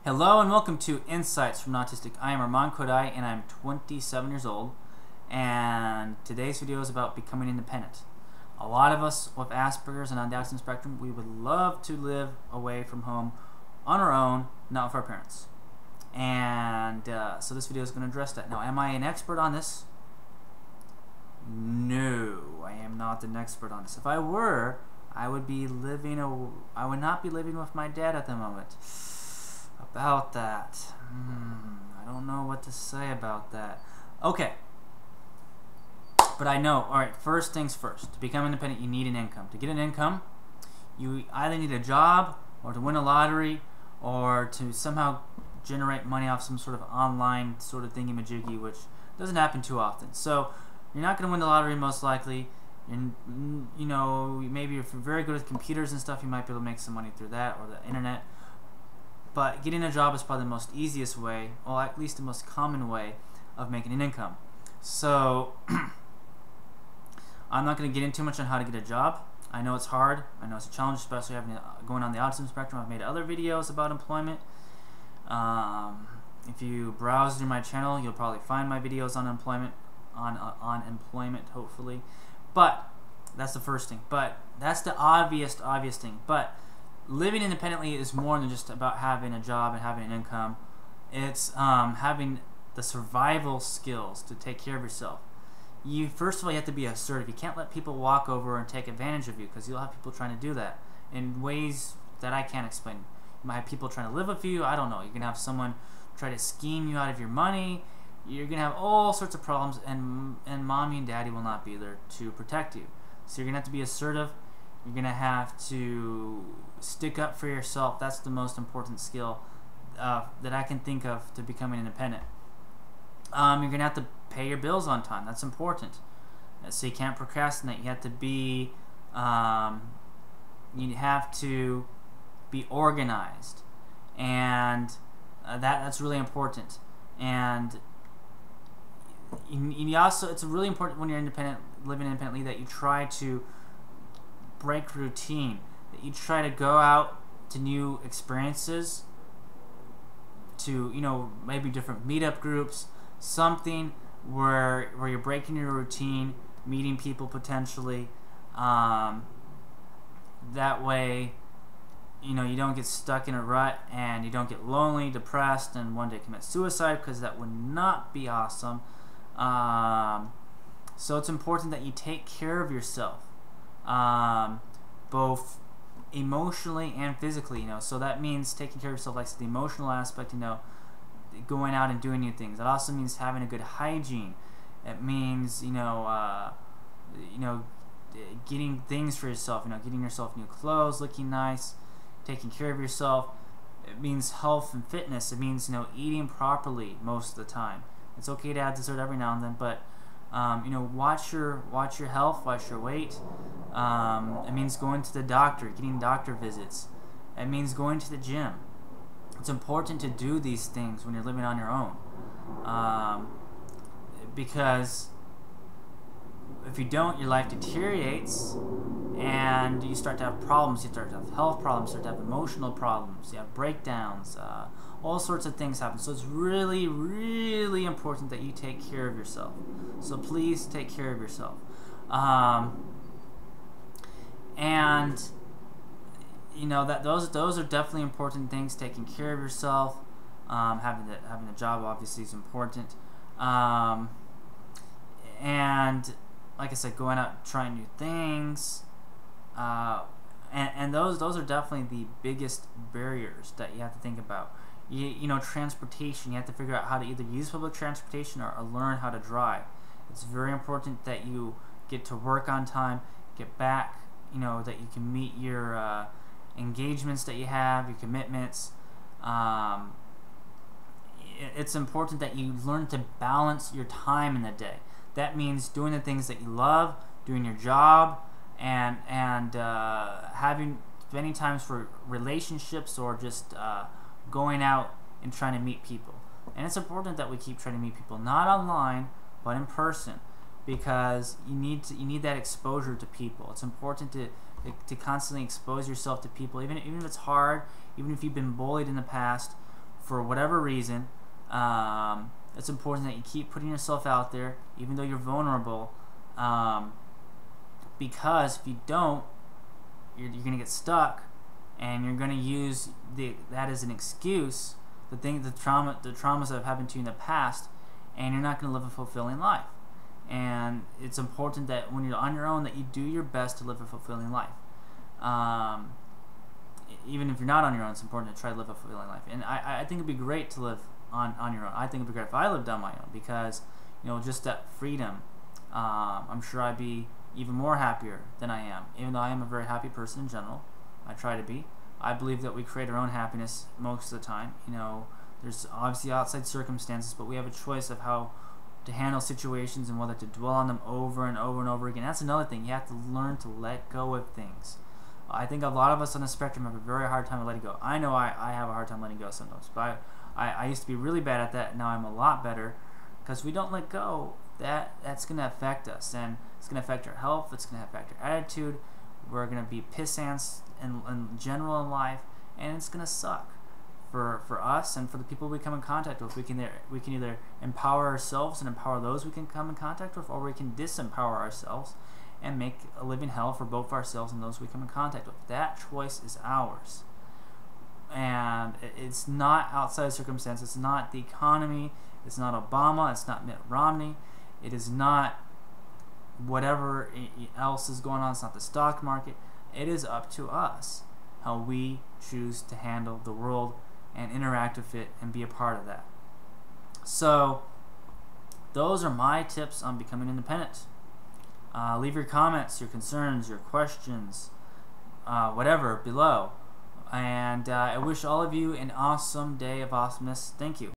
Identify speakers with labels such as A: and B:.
A: Hello and welcome to Insights from Autistic. I am Arman Khodaei and I'm 27 years old, and today's video is about becoming independent. A lot of us with Asperger's and on the autism spectrum, we would love to live away from home on our own, not with our parents. And so this video is going to address that. Now, am I an expert on this? No, I am not an expert on this. If I were, I would not be living with my dad at the moment. About that, I don't know what to say about that. Okay, but I know. Alright, first things first. To become independent, you need an income. To get an income, you either need a job, or to win a lottery, or to somehow generate money off some sort of online sort of thingy-majiggy, which doesn't happen too often. So, you're not going to win the lottery most likely. You know, maybe if you're very good with computers and stuff, you might be able to make some money through that, or the internet. But getting a job is probably the most easiest way, or at least the most common way, of making an income. So, I'm not going to get into too much on how to get a job. I know it's hard. I know it's a challenge, especially going on the autism spectrum. I've made other videos about employment. If you browse through my channel, you'll probably find my videos on employment, hopefully. But that's the first thing. But that's the obvious thing. But living independently is more than just about having a job and having an income. It's having the survival skills to take care of yourself. First of all, you have to be assertive. You can't let people walk over and take advantage of you, because you'll have people trying to do that in ways that I can't explain. You might have people trying to live with you. I don't know. You can have someone try to scheme you out of your money. You're going to have all sorts of problems, and mommy and daddy will not be there to protect you. So you're going to have to be assertive. You're going to have to stick up for yourself. That's the most important skill that I can think of to becoming independent. You're going to have to pay your bills on time. That's important. So you can't procrastinate. You have to be organized, and that's really important. And you also, it's really important when you're independent, living independently, that you try to break routine, that you try to go out to new experiences, to, you know, maybe different meetup groups, something where you're breaking your routine, meeting people potentially. That way, you know, you don't get stuck in a rut, and you don't get lonely, depressed, and one day commit suicide, because that would not be awesome. So it's important that you take care of yourself, both emotionally and physically, you know. So that means taking care of yourself, like the emotional aspect, you know, going out and doing new things. It also means having a good hygiene. It means, you know, getting things for yourself, you know, getting yourself new clothes, looking nice, taking care of yourself. It means health and fitness. It means, you know, eating properly most of the time. It's okay to have dessert every now and then, but you know, watch your health, watch your weight. It means going to the doctor, getting doctor visits. It means going to the gym. It's important to do these things when you're living on your own, because if you don't, your life deteriorates, and you start to have problems. You start to have health problems, you start to have emotional problems, you have breakdowns, all sorts of things happen. So it's really, really important that you take care of yourself. So please take care of yourself. And you know, that those are definitely important things. Taking care of yourself, having a job obviously is important, and like I said, going out trying new things, and those are definitely the biggest barriers that you have to think about. You know, transportation. You have to figure out how to either use public transportation or learn how to drive. It's very important that you get to work on time, get back, you know, that you can meet your engagements that you have, your commitments. It's important that you learn to balance your time in the day. That means doing the things that you love, doing your job, and spending time for relationships, or just going out and trying to meet people. And it's important that we keep trying to meet people, not online, but in person, because you need that exposure to people. It's important to constantly expose yourself to people, even if it's hard, even if you've been bullied in the past. for whatever reason, it's important that you keep putting yourself out there, even though you're vulnerable, because if you don't, you're going to get stuck, and you're going to use that as an excuse, the traumas that have happened to you in the past, and you're not going to live a fulfilling life. And it's important that when you're on your own, that you do your best to live a fulfilling life. Even if you're not on your own, it's important to try to live a fulfilling life. And I think it'd be great to live on your own. I think it'd be great if I lived on my own, because just that freedom, I'm sure I'd be even more happier than I am. Even though I am a very happy person in general, I try to be. I believe that we create our own happiness most of the time. There's obviously outside circumstances, but we have a choice of how to handle situations and whether to dwell on them over and over and over again. That's another thing. You have to learn to let go of things. I think a lot of us on the spectrum have a very hard time letting go. I know I have a hard time letting go sometimes, but I used to be really bad at that. Now I'm a lot better, because we don't let go. That's going to affect us, and it's going to affect our health. It's going to affect our attitude. We're going to be pissants in general in life, and it's going to suck for us and for the people we come in contact with. We can either empower ourselves and empower those we can come in contact with, or we can disempower ourselves and make a living hell for both ourselves and those we come in contact with. That choice is ours. And it's not outside circumstances. It's not the economy. It's not Obama. It's not Mitt Romney. It is not whatever else is going on. It's not the stock market. It is up to us how we choose to handle the world and interact with it and be a part of that. So those are my tips on becoming independent. Leave your comments, your concerns, your questions, whatever, below. And I wish all of you an awesome day of awesomeness. Thank you.